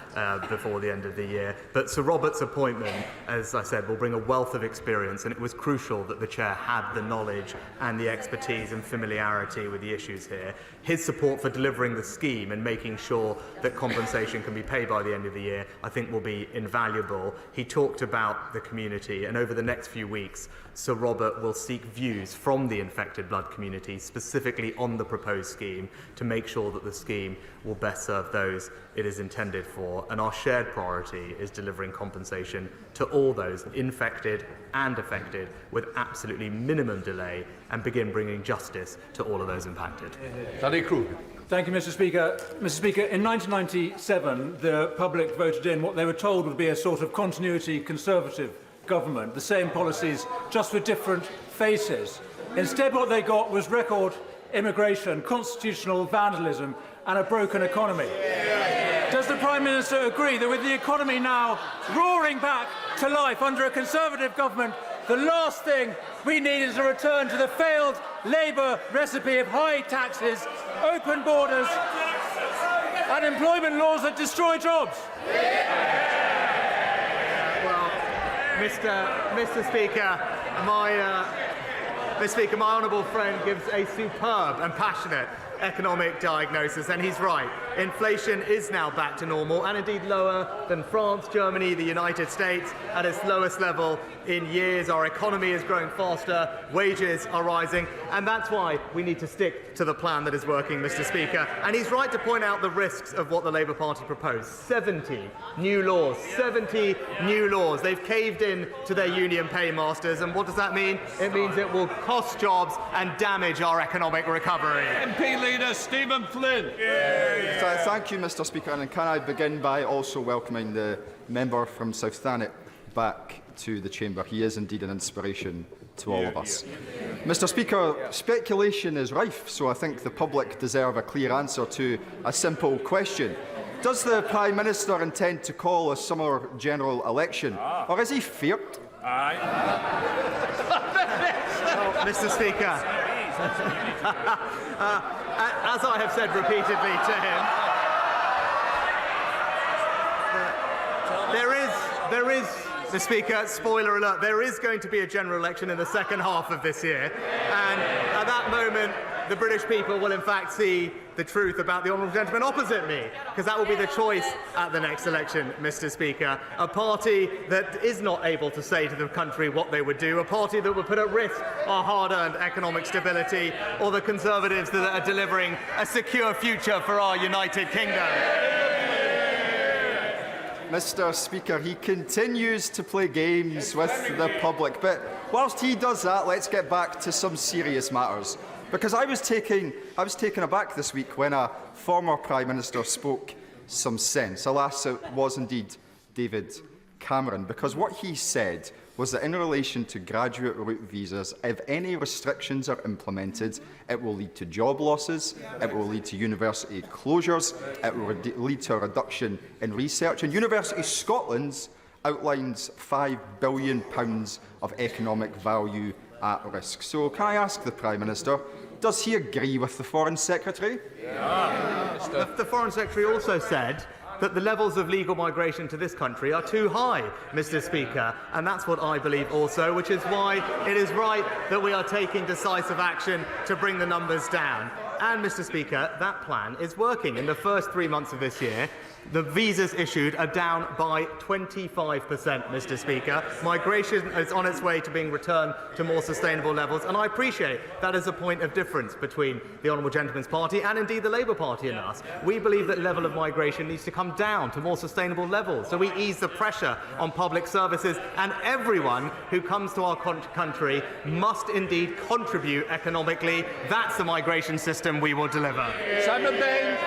before the end of the year. But Sir Robert's appointment, as I said, will bring a wealth of experience, and it was crucial that the Chair had the knowledge and the expertise and familiarity with the issues here. His support for delivering the scheme and making sure that compensation can be paid by the end of the year, I think, will be invaluable. He talked about the community, and over the next few weeks, Sir Robert will seek views from the infected blood community, specifically on the proposed scheme, to make sure that the scheme will best serve those it is intended for. And our shared priority is delivering compensation to all those infected and affected with absolutely minimum delay, and begin bringing justice to all of those impacted.
Danny Kruger.
Thank you, Mr. Speaker. Mr. Speaker, in 1997, the public voted in what they were told would be a sort of continuity Conservative government, the same policies, just with different faces. Instead, what they got was record immigration, constitutional vandalism and a broken economy. Does the Prime Minister agree that with the economy now roaring back to life under a Conservative government, the last thing we need is a return to the failed Labour recipe of high taxes, open borders and employment laws that destroy jobs?
Mr. Speaker, my honourable friend gives a superb and passionate economic diagnosis, and he's right. Inflation is now back to normal, and indeed lower than France, Germany, the United States, at its lowest level in years. Our economy is growing faster, wages are rising, and that's why we need to stick to the plan that is working, Mr. Speaker. And he's right to point out the risks of what the Labour Party proposed. 70 new laws. 70 new laws. They've caved in to their union paymasters, and what does that mean? It means it will cost jobs and damage our economic recovery.
MP Leader Stephen Flynn.
Thank you, Mr. Speaker, and can I begin by also welcoming the member from South Thanet back to the chamber. He is indeed an inspiration to all of us. Mr. Speaker, speculation is rife, so I think the public deserve a clear answer to a simple question. Does the Prime Minister intend to call a summer general election, or is he feared?
Well, Mr. Speaker, as I have said repeatedly to him, there is, Mr. Speaker, spoiler alert, there is going to be a general election in the second half of this year, and at that moment the British people will in fact see the truth about the honourable gentleman opposite me, because that will be the choice at the next election, Mr. Speaker. A party that is not able to say to the country what they would do, a party that would put at risk our hard-earned economic stability, or the Conservatives that are delivering a secure future for our United Kingdom.
Mr. Speaker, he continues to play games with the public, but whilst he does that, let's get back to some serious matters. Because I was taken aback this week when a former Prime Minister spoke some sense. Alas, it was indeed David Cameron, because what he said was that in relation to graduate route visas, if any restrictions are implemented, it will lead to job losses, it will lead to university closures, it will lead to a reduction in research. And University Scotland's outlines £5 billion of economic value at risk. So can I ask the Prime Minister, does he agree with the Foreign Secretary?
The Foreign Secretary also said that the levels of legal migration to this country are too high, Mr. Speaker, and that's what I believe also, which is why it is right that we are taking decisive action to bring the numbers down. And, Mr. Speaker, that plan is working. In the first 3 months of this year, the visas issued are down by 25%, Mr. Speaker. Migration is on its way to being returned to more sustainable levels, and I appreciate that is a point of difference between the Honourable Gentleman's Party and indeed the Labour Party and us. We believe that level of migration needs to come down to more sustainable levels, so we ease the pressure on public services, and everyone who comes to our country must indeed contribute economically. That's the migration system we will deliver.
Simon Bain.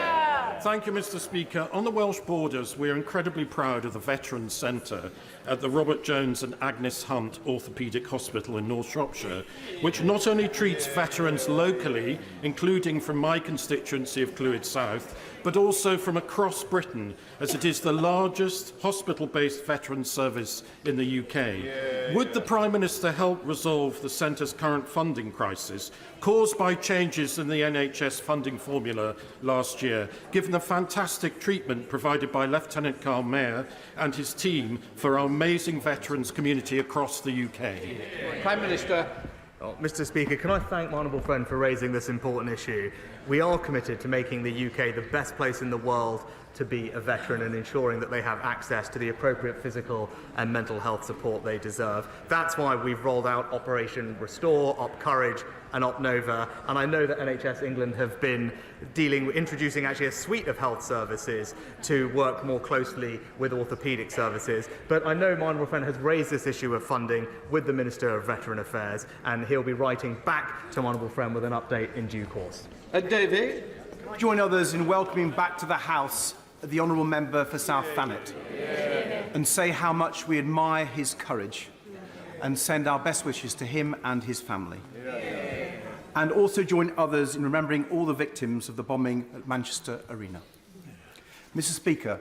Thank you, Mr. Speaker. On the Welsh borders, we're incredibly proud of the Veterans Centre at the Robert Jones and Agnes Hunt Orthopaedic Hospital in North Shropshire, which not only treats veterans locally, including from my constituency of Clwyd South, but also from across Britain, as it is the largest hospital-based veterans service in the UK. Would the Prime Minister help resolve the Centre's current funding crisis, caused by changes in the NHS funding formula last year, given the fantastic treatment provided by Lieutenant Carl Mayer and his team for our amazing veterans community across the UK?
Prime Minister.
Mr. Speaker, can I thank my honourable friend for raising this important issue? We are committed to making the UK the best place in the world to be a veteran and ensuring that they have access to the appropriate physical and mental health support they deserve. That's why we've rolled out Operation Restore, Op Courage and Op Nova, and I know that NHS England have been introducing actually a suite of health services to work more closely with orthopaedic services. But I know my honourable friend has raised this issue of funding with the Minister of Veteran Affairs, and he'll be writing back to my honourable friend with an update in due course.
David.
Join others in welcoming back to the House the Honourable Member for South Thanet and say how much we admire his courage and send our best wishes to him and his family. And also join others in remembering all the victims of the bombing at Manchester Arena. Mr. Speaker,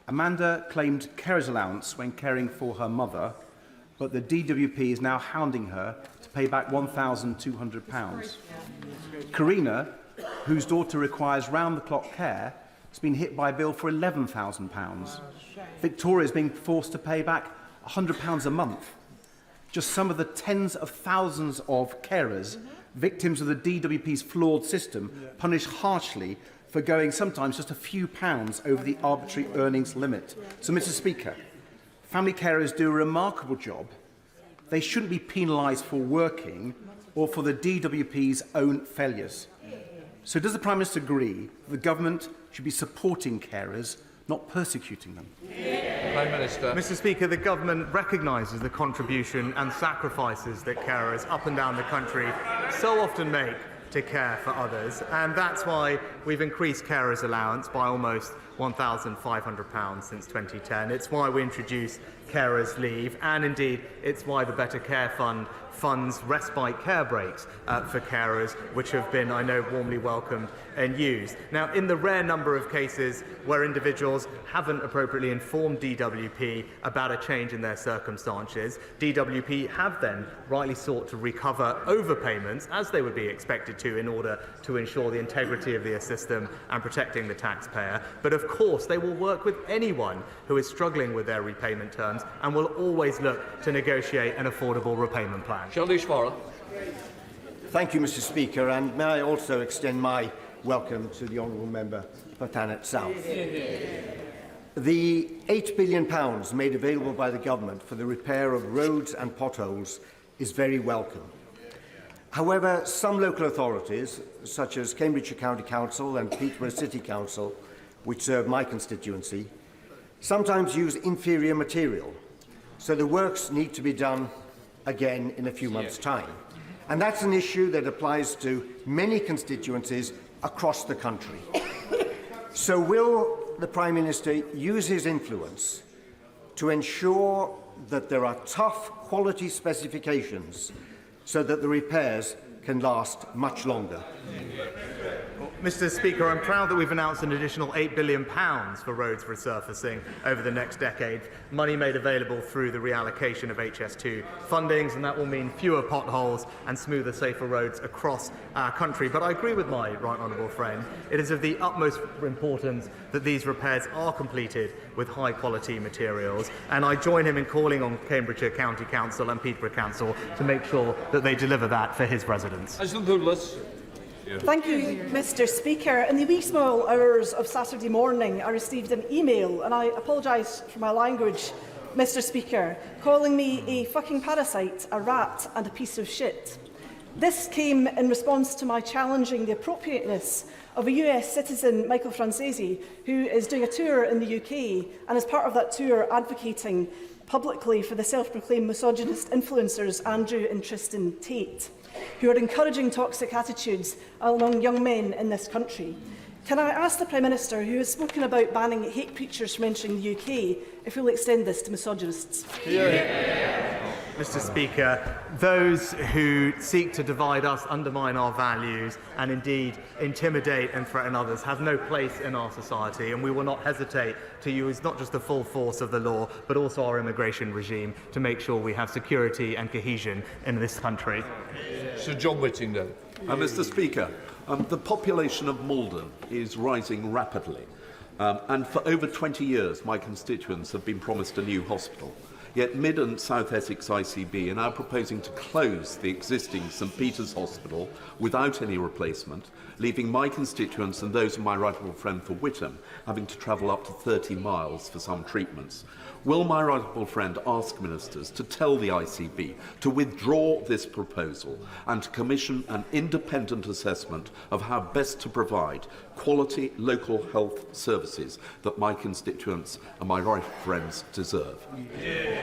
Amanda claimed carer's allowance when caring for her mother, but the DWP is now hounding her to pay back £1,200. Karina, whose daughter requires round-the-clock care, has been hit by a bill for £11,000. Victoria is being forced to pay back £100 a month. Just some of the tens of thousands of carers, victims of the DWP's flawed system, punished harshly for going sometimes just a few pounds over the arbitrary earnings limit. So, Mr. Speaker, family carers do a remarkable job. They shouldn't be penalised for working or for the DWP's own failures. So does the Prime Minister agree that the government should be supporting carers, not persecuting them?
Prime Minister.
Mr. Speaker, the government recognises the contribution and sacrifices that carers up and down the country so often make to care for others, and that's why we've increased carers' allowance by almost £1,500 since 2010. It's why we introduced carers' leave, and indeed it's why the Better Care Fund funds respite care breaks for carers, which have been, I know, warmly welcomed and used. Now, in the rare number of cases where individuals haven't appropriately informed DWP about a change in their circumstances, DWP have then rightly sought to recover overpayments, as they would be expected to, in order to ensure the integrity of the system and protecting the taxpayer. But of course, they will work with anyone who is struggling with their repayment terms and will always look to negotiate an affordable repayment plan.
Thank you, Mr. Speaker, and may I also extend my welcome to the Honourable Member for Thanet South. The £8 billion made available by the Government for the repair of roads and potholes is very welcome. However, some local authorities, such as Cambridgeshire County Council and Peterborough City Council, which serve my constituency, sometimes use inferior material, so the works need to be done again in a few months' time. And that's an issue that applies to many constituencies across the country. So will the Prime Minister use his influence to ensure that there are tough quality specifications so that the repairs can last much longer?
Mr. Speaker, I'm proud that we've announced an additional £8 billion for roads resurfacing over the next decade, money made available through the reallocation of HS2 fundings, and that will mean fewer potholes and smoother, safer roads across our country. But I agree with my right honourable friend. It is of the utmost importance that these repairs are completed with high-quality materials, and I join him in calling on Cambridgeshire County Council and Peterborough Council to make sure that they deliver that for his residents.
Thank you, Mr. Speaker. In the wee small hours of Saturday morning, I received an email, and I apologise for my language, Mr. Speaker, calling me a fucking parasite, a rat and a piece of shit. This came in response to my challenging the appropriateness of a US citizen, Michael Francesi, who is doing a tour in the UK and as part of that tour advocating publicly for the self-proclaimed misogynist influencers Andrew and Tristan Tate, who are encouraging toxic attitudes among young men in this country. Can I ask the Prime Minister, who has spoken about banning hate preachers from entering the UK, if he will extend this to misogynists?
Mr. Speaker, those who seek to divide us, undermine our values and indeed intimidate and threaten others have no place in our society, and we will not hesitate to use not just the full force of the law but also our immigration regime to make sure we have security and cohesion in this country.
Sir John Whittington.
Mr. Speaker, the population of Malden is rising rapidly, and for over 20 years my constituents have been promised a new hospital. Yet Mid and South Essex ICB are now proposing to close the existing St Peter's Hospital without any replacement, leaving my constituents and those of my right honourable friend for Whittam having to travel up to 30 miles for some treatments. Will my right honourable friend ask ministers to tell the ICB to withdraw this proposal and to commission an independent assessment of how best to provide quality local health services that my constituents and my right friends deserve?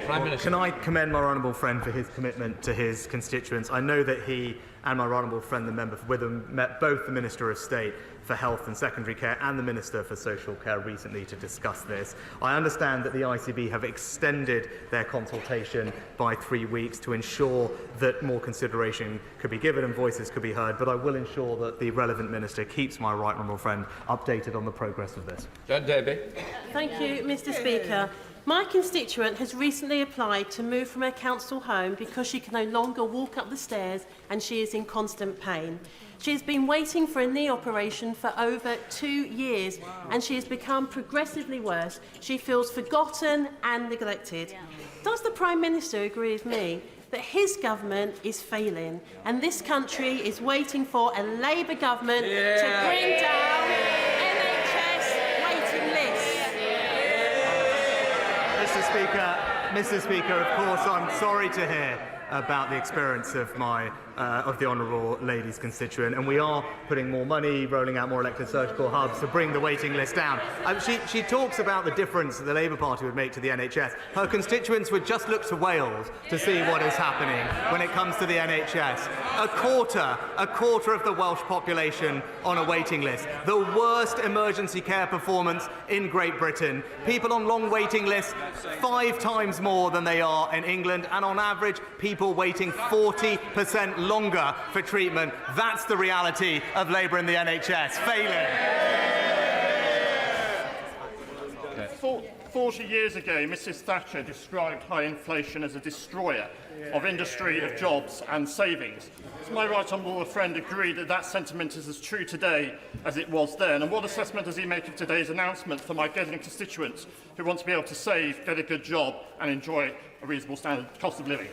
Prime Minister. Can I commend my honourable friend for his commitment to his constituents? I know that he and my right honourable friend, the member for Witham, met both the Minister of State for Health and Secondary Care and the Minister for Social Care recently to discuss this. I understand that the ICB have extended their consultation by 3 weeks to ensure that more consideration could be given and voices could be heard, but I will ensure that the relevant minister keeps my right honourable friend updated on the progress of this.
John Davey.
Thank you, Mr. Speaker. My constituent has recently applied to move from her council home because she can no longer walk up the stairs and she is in constant pain. She has been waiting for a knee operation for over 2 years and she has become progressively worse. She feels forgotten and neglected. Does the Prime Minister agree with me that his government is failing and this country is waiting for a Labour government to bring down NHS waiting lists?
Mr. Speaker, of course, I'm sorry to hear about the experience of the honourable lady's constituent, and we are putting more money, rolling out more elective surgical hubs to bring the waiting list down. She talks about the difference that the Labour Party would make to the NHS. Her constituents would just look to Wales to see what is happening when it comes to the NHS. A quarter of the Welsh population on a waiting list. The worst emergency care performance in Great Britain. People on long waiting lists 5 times more than they are in England, and on average, people waiting 40% longer for treatment. That's the reality of Labour in the NHS. Failing.
40 years ago, Mrs Thatcher described high inflation as a destroyer of industry, of jobs and savings. Does my right honourable friend agree that that sentiment is as true today as it was then? And what assessment does he make of today's announcement for my Gedling constituents who want to be able to save, get a good job and enjoy a reasonable standard cost of living?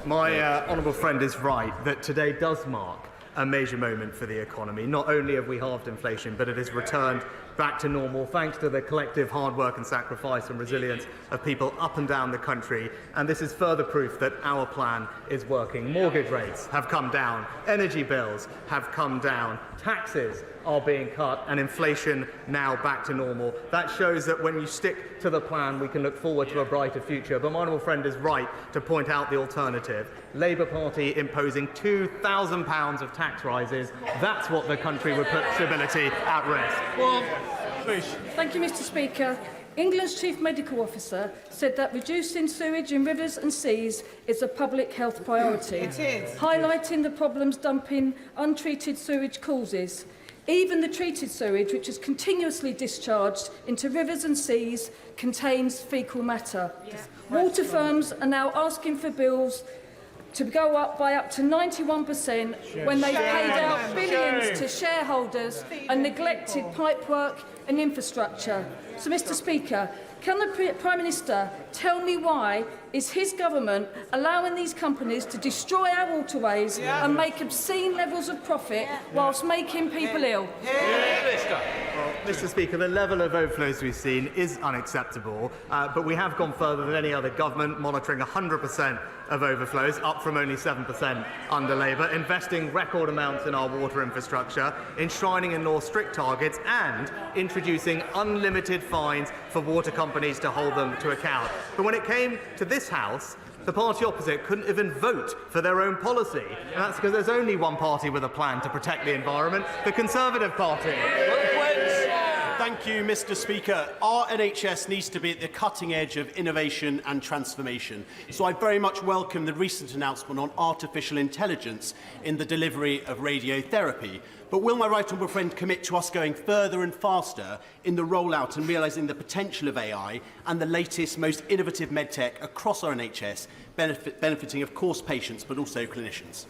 My honourable friend is right that today does mark a major moment for the economy. Not only have we halved inflation, but it has returned back to normal thanks to the collective hard work and sacrifice and resilience of people up and down the country. And this is further proof that our plan is working. Mortgage rates have come down, energy bills have come down, taxes are being cut, and inflation now back to normal. That shows that when you stick to the plan, we can look forward to a brighter future. But my honourable friend is right to point out the alternative. Labour Party imposing £2,000 of tax rises. That's what the country would put stability at risk.
Well,
Thank you, Mr. Speaker. England's Chief Medical Officer said that reducing sewage in rivers and seas is a public health priority, highlighting the problems dumping untreated sewage causes. Even the treated sewage, which is continuously discharged into rivers and seas, contains faecal matter. Water firms are now asking for bills to go up by up to 91% when they've paid out billions to shareholders and neglected pipework and infrastructure. So, Mr. Speaker, can the Prime Minister tell me why is his government allowing these companies to destroy our waterways and make obscene levels of profit whilst making people ill?
Well, Mr. Speaker, the level of overflows we've seen is unacceptable, but we have gone further than any other government, monitoring 100% of overflows, up from only 7% under Labour, investing record amounts in our water infrastructure, enshrining in law strict targets and introducing unlimited fines for water companies to hold them to account. But when it came to this House, the party opposite couldn't even vote for their own policy. And that's because there's only one party with a plan to protect the environment, the Conservative Party.
Thank you, Mr. Speaker. Our NHS needs to be at the cutting edge of innovation and transformation. So I very much welcome the recent announcement on artificial intelligence in the delivery of radiotherapy. But will my right honourable friend commit to us going further and faster in the rollout and realising the potential of AI and the latest, most innovative medtech across our NHS, benefiting, of course, patients but also clinicians?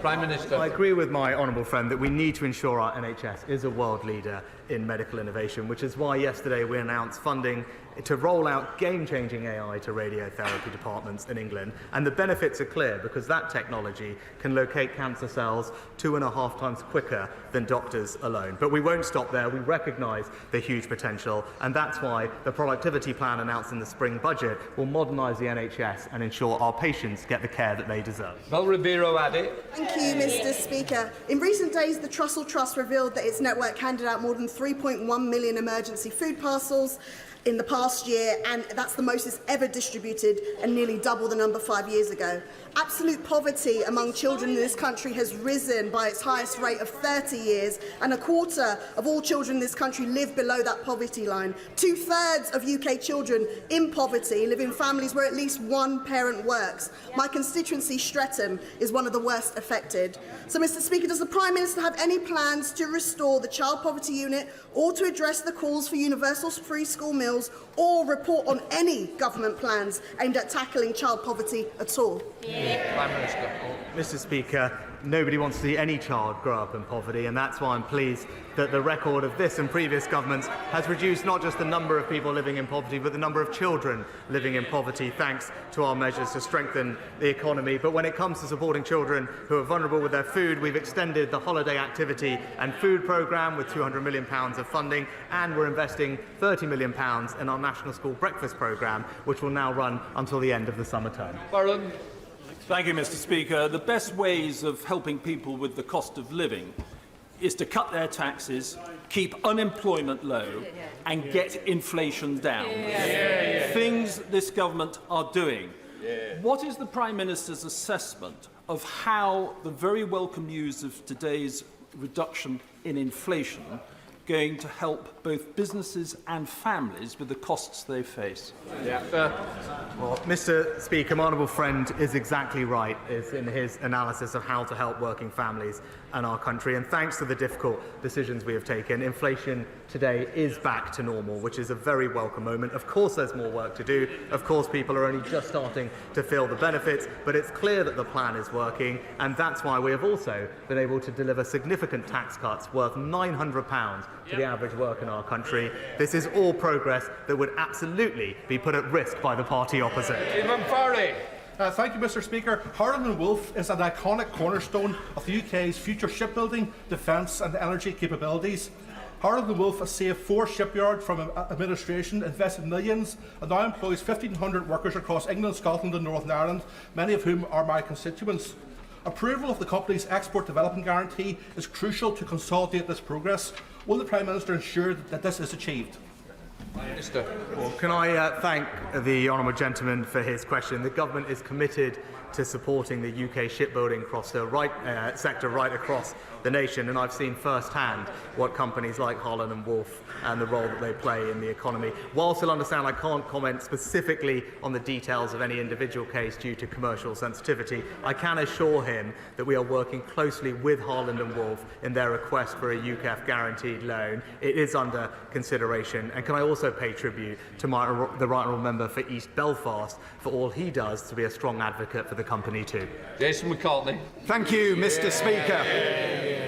Prime Minister.
I agree with my honourable friend that we need to ensure our NHS is a world leader in medical innovation, which is why yesterday we announced funding to roll out game-changing AI to radiotherapy departments in England. And the benefits are clear because that technology can locate cancer cells 2.5 times quicker than doctors alone. But we won't stop there. We recognise the huge potential, and that's why the productivity plan announced in the spring budget will modernise the NHS and ensure our patients get the care that they deserve.
Well, Ribeiro Addy.
Thank you, Mr. Speaker. In recent days, the Trussell Trust revealed that its network handed out more than 3.1 million emergency food parcels in the past year, and that's the most it's ever distributed and nearly double the number 5 years ago. Absolute poverty among children in this country has risen by its highest rate of 30 years, and a quarter of all children in this country live below that poverty line. 2/3 of UK children in poverty live in families where at least one parent works. My constituency, Streatham, is one of the worst affected. So, Mr. Speaker, does the Prime Minister have any plans to restore the Child Poverty Unit or to address the calls for universal free school meals or report on any government plans aimed at tackling child poverty at all?
Prime Minister.
Mr. Speaker, nobody wants to see any child grow up in poverty, and that's why I'm pleased that the record of this and previous governments has reduced not just the number of people living in poverty, but the number of children living in poverty, thanks to our measures to strengthen the economy. But when it comes to supporting children who are vulnerable with their food, we've extended the Holiday Activity and Food Programme with £200 million of funding, and we're investing £30 million in our National School Breakfast Programme, which will now run until the end of the summer term.
Baron.
Thank you, Mr. Speaker. The best ways of helping people with the cost of living is to cut their taxes, keep unemployment low, and get inflation down. Things this government are doing. What is the Prime Minister's assessment of how the very welcome news of today's reduction in inflation going to help both businesses and families with the costs they face?
Well, Mr. Speaker, my honourable friend is exactly right in his analysis of how to help working families and our country. And thanks to the difficult decisions we have taken, inflation today is back to normal, which is a very welcome moment. Of course, there's more work to do. Of course, people are only just starting to feel the benefits, but it's clear that the plan is working. And that's why we have also been able to deliver significant tax cuts worth £900 to the average worker in our country. This is all progress that would absolutely be put at risk by the party opposite.
Ivan Farley.
Thank you, Mr. Speaker. Harland & Wolff is an iconic cornerstone of the UK's future shipbuilding, defence and energy capabilities. Harland & Wolff has saved 4 shipyards from administration, invested millions, and now employs 1,500 workers across England, Scotland and Northern Ireland, many of whom are my constituents. Approval of the company's export development guarantee is crucial to consolidate this progress. Will the Prime Minister ensure that this is achieved?
Well, can I thank the honourable gentleman for his question. The government is committed to supporting the UK shipbuilding sector right across the nation, and I've seen firsthand what companies like Harland and Wolff and the role that they play in the economy. Whilst I'll understand I can't comment specifically on the details of any individual case due to commercial sensitivity, I can assure him that we are working closely with Harland and Wolff in their request for a UKEF guaranteed loan. It is under consideration, and can I also pay tribute to the Right Honourable Member for East Belfast for all he does to be a strong advocate for the company too.
Jason McCartney.
Thank you, Mr. Speaker.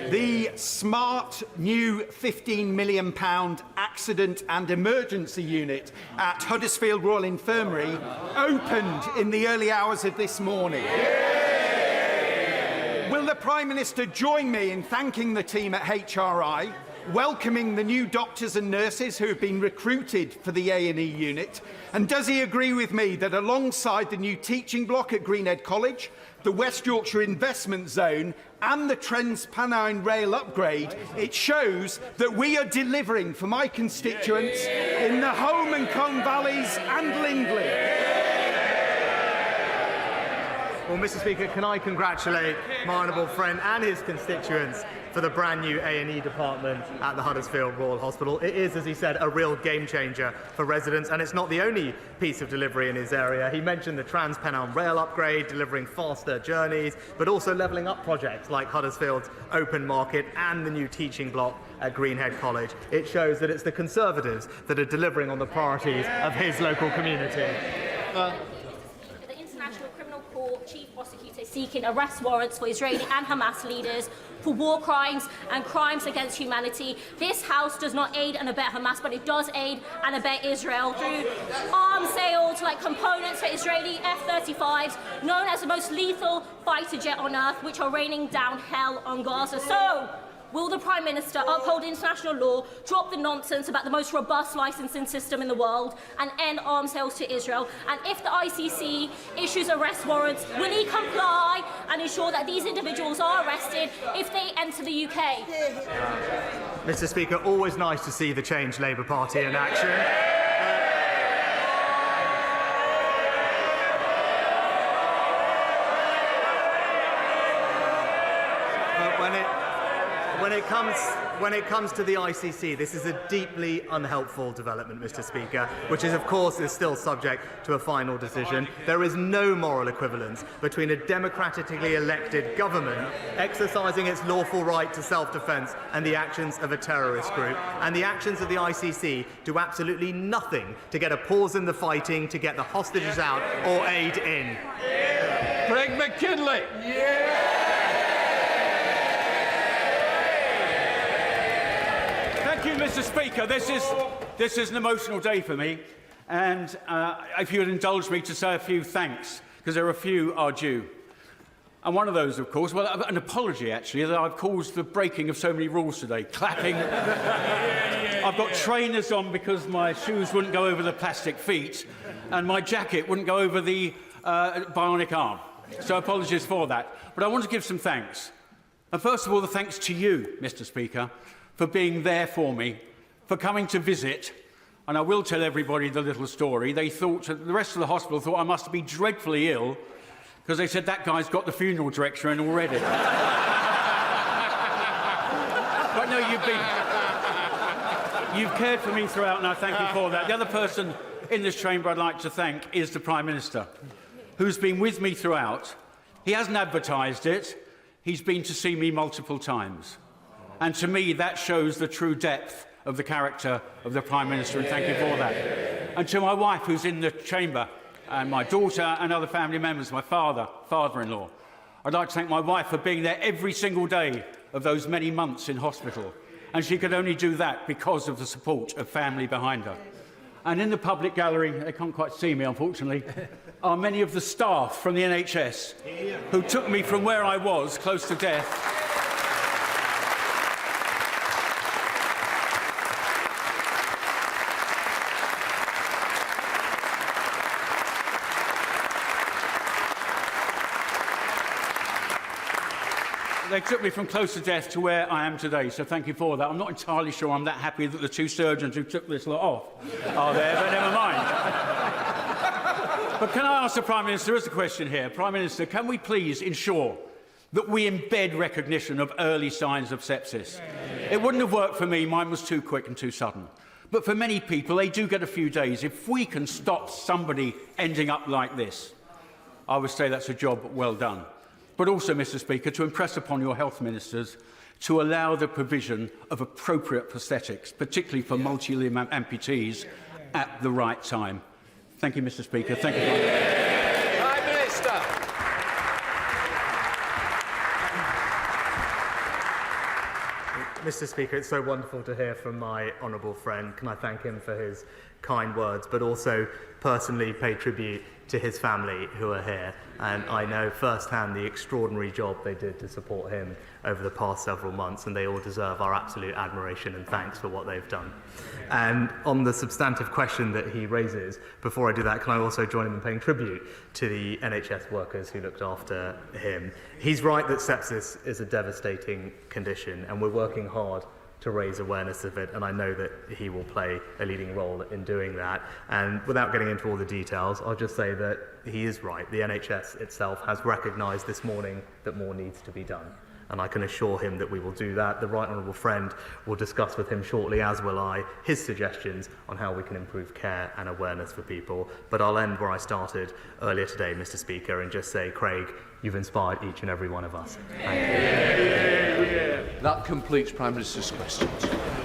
The smart new £15 million accident and emergency unit at Huddersfield Royal Infirmary opened in the early hours of this morning. Will the Prime Minister join me in thanking the team at HRI, welcoming the new doctors and nurses who have been recruited for the A&E unit? And does he agree with me that alongside the new teaching block at Greenhead College, the West Yorkshire Investment Zone and the Trans-Pennine Rail upgrade, it shows that we are delivering for my constituents in the Home and Colne Valleys and Lindley?
Well, Mr. Speaker, can I congratulate my honourable friend and his constituents for the brand new A&E department at the Huddersfield Royal Hospital. It is, as he said, a real game changer for residents, and it's not the only piece of delivery in his area. He mentioned the Trans-Pennine Rail upgrade, delivering faster journeys, but also levelling up projects like Huddersfield's Open Market and the new teaching block at Greenhead College. It shows that it's the Conservatives that are delivering on the priorities of his local community.
Chief prosecutor seeking arrest warrants for Israeli and Hamas leaders for war crimes and crimes against humanity. This House does not aid and abet Hamas, but it does aid and abet Israel through arms sales like components for Israeli F-35s, known as the most lethal fighter jet on earth, which are raining down hell on Gaza. So, will the Prime Minister uphold international law, drop the nonsense about the most robust licensing system in the world, and end arms sales to Israel? And if the ICC issues arrest warrants, will he comply and ensure that these individuals are arrested if they enter the UK?
Mr. Speaker, always nice to see the Change Labour Party in action. When it comes to the ICC, this is a deeply unhelpful development, Mr. Speaker, which is, of course, still subject to a final decision. There is no moral equivalence between a democratically elected government exercising its lawful right to self-defence and the actions of a terrorist group. And the actions of the ICC do absolutely nothing to get a pause in the fighting, to get the hostages out, or aid in.
Craig McKinley.
Thank you, Mr. Speaker. This is an emotional day for me, and if you would indulge me to say a few thanks, because there are a few are due. And one of those, of course, well, an apology, actually, that I've caused the breaking of so many rules today. Clapping. I've got trainers on because my shoes wouldn't go over the plastic feet, and my jacket wouldn't go over the bionic arm. So apologies for that. But I want to give some thanks. And first of all, the thanks to you, Mr. Speaker, for being there for me, for coming to visit. And I will tell everybody the little story. They thought, the rest of the hospital thought I must be dreadfully ill, because they said that guy's got the funeral director in already. But no, you've cared for me throughout, and I thank you for that. The other person in this chamber I'd like to thank is the Prime Minister, who's been with me throughout. He hasn't advertised it. He's been to see me multiple times. And to me, that shows the true depth of the character of the Prime Minister, and thank you for that. And to my wife, who's in the chamber, and my daughter and other family members, my father-in-law, I'd like to thank my wife for being there every single day of those many months in hospital. And she could only do that because of the support of family behind her. And in the public gallery, they can't quite see me, unfortunately, are many of the staff from the NHS who took me from where I was, close to death, they took me from close to death to where I am today, so thank you for that. I'm not entirely sure I'm that happy that the two surgeons who took this lot off are there, but never mind. But can I ask the Prime Minister, there is a question here. Prime Minister, can we please ensure that we embed recognition of early signs of sepsis? It wouldn't have worked for me. Mine was too quick and too sudden. But for many people, they do get a few days. If we can stop somebody ending up like this, I would say that's a job well done. But also, Mr. Speaker, to impress upon your health ministers to allow the provision of appropriate prosthetics, particularly for multi-limb amputees, at the right time. Thank you, Mr. Speaker. Thank you.
Prime Minister.
Mr. Speaker, it's so wonderful to hear from my honourable friend. Can I thank him for his kind words, but also personally pay tribute to his family who are here. And I know firsthand the extraordinary job they did to support him over the past several months, and they all deserve our absolute admiration and thanks for what they've done. And on the substantive question that he raises, before I do that, can I also join him in paying tribute to the NHS workers who looked after him? He's right that sepsis is a devastating condition, and we're working hard to raise awareness of it, and I know that he will play a leading role in doing that. And without getting into all the details, I'll just say that he is right. The NHS itself has recognised this morning that more needs to be done, and I can assure him that we will do that. The Right Honourable Friend will discuss with him shortly, as will I, his suggestions on how we can improve care and awareness for people. But I'll end where I started earlier today, Mr. Speaker, and just say, Craig, you've inspired each and every one of us. Thank you.
That completes Prime Minister's questions.